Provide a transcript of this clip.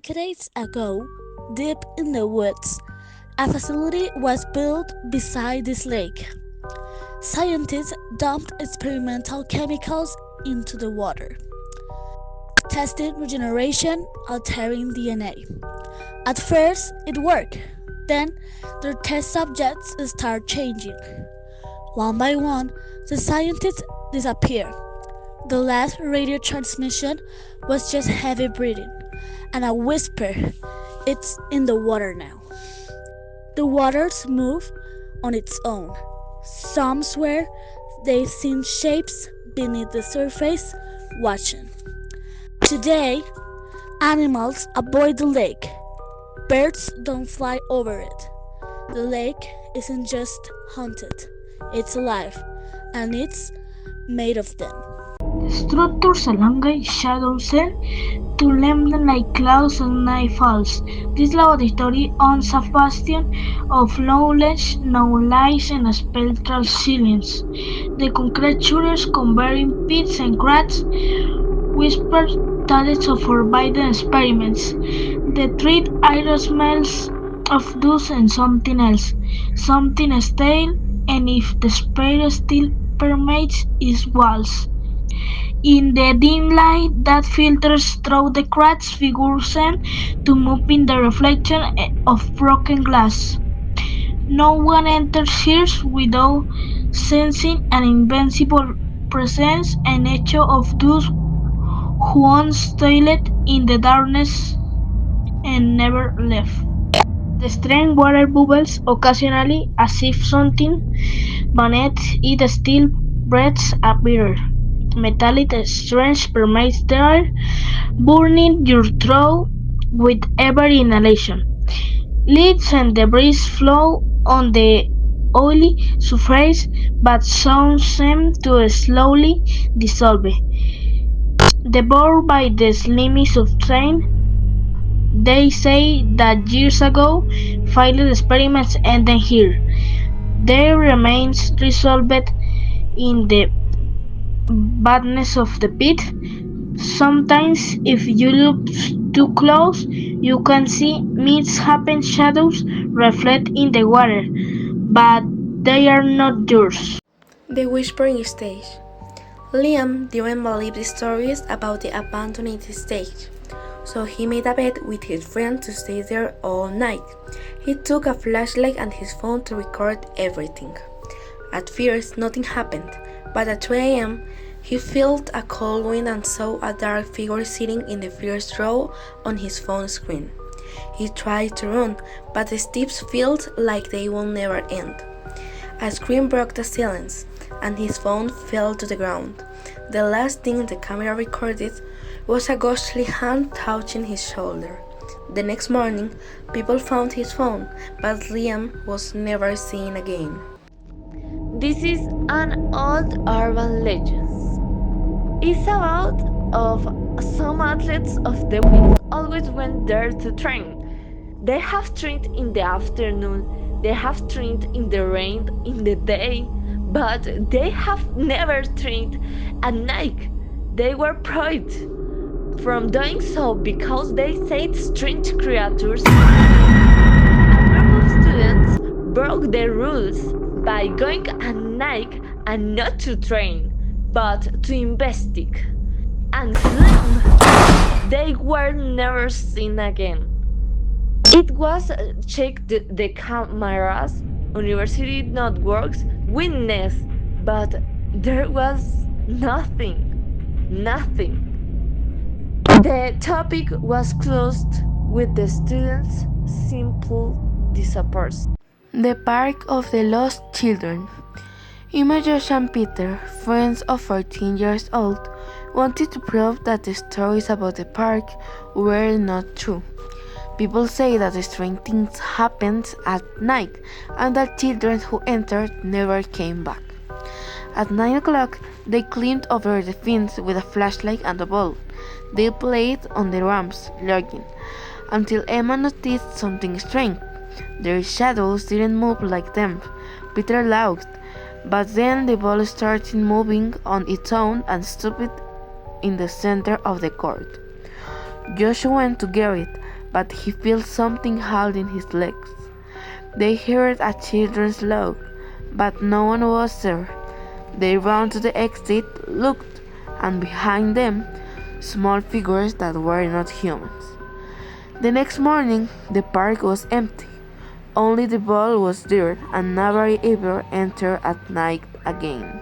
Decades ago, deep in the woods, a facility was built beside this lake. Scientists dumped experimental chemicals into the water, testing regeneration, altering DNA. At first, it worked. Then, their test subjects start changing. One by one, the scientists disappear. The last radio transmission was just heavy breathing and a whisper. It's in the water now. The waters move on its own. Some swear they've seen shapes beneath the surface watching. Today, animals avoid the lake. Birds don't fly over it. The lake isn't just haunted, it's alive, and it's made of them. The structures along it shadow cell to lengthen like clouds as night falls. This laboratory owns a bastion of knowledge now lies in spectral ceilings. The concretures converting pits and cracks whisper tales of forbidden experiments. The treat air smells of dust and something else, something stale, and if the spray still permeates its walls. In the dim light that filters through the cracks, figures seem to move in the reflection of broken glass. No one enters here without sensing an invincible presence, an echo of those who once toiled in the darkness and never left. The strange water bubbles occasionally as if something beneath it still breathes a bitter, metallic stench permeates the air, burning your throat with every inhalation. Leaves and debris flow on the oily surface, but some seem to slowly dissolve. Devoured by the slimy substance, they say that years ago failed experiments ended here. Their remains resolved in the badness of the pit. Sometimes, if you look too close, you can see misshapen shadows reflect in the water, but they are not yours. The Whispering Stage. Liam didn't believe the stories about the abandoned stage, so he made a bet with his friend to stay there all night. He took a flashlight and his phone to record everything. At first, nothing happened, but at 2 a.m., he felt a cold wind and saw a dark figure sitting in the first row on his phone screen. He tried to run, but the steps felt like they would never end. A scream broke the silence, and his phone fell to the ground. The last thing the camera recorded was a ghostly hand touching his shoulder. The next morning, people found his phone, but Liam was never seen again. This is an old urban legend. It's about of some athletes of the week always went there to train. They have trained in the afternoon, they have trained in the rain, in the day, but they have never trained at night. They were prohibited from doing so because they said strange creatures. A group of students broke the rules by going at night and not to train, but to investigate. And slam! They were never seen again. It was checked the cameras, university networks, witness, but there was nothing. The topic was closed with the students' simple disappearance. The Park of the Lost Children. Emma, Josh, and Peter, friends of 14 years old, wanted to prove that the stories about the park were not true. People say that strange things happened at night and that children who entered never came back. At 9 o'clock, they climbed over the fence with a flashlight and a ball. They played on the ramps, lurking, until Emma noticed something strange. Their shadows didn't move like them. Peter laughed, but then the ball started moving on its own and stopped in the center of the court. Josh went to get it, but he felt something holding his legs. They heard a children's laugh, but no one was there. They ran to the exit, looked, and behind them, small figures that were not humans. The next morning, the park was empty. Only the ball was there, and nobody ever entered at night again.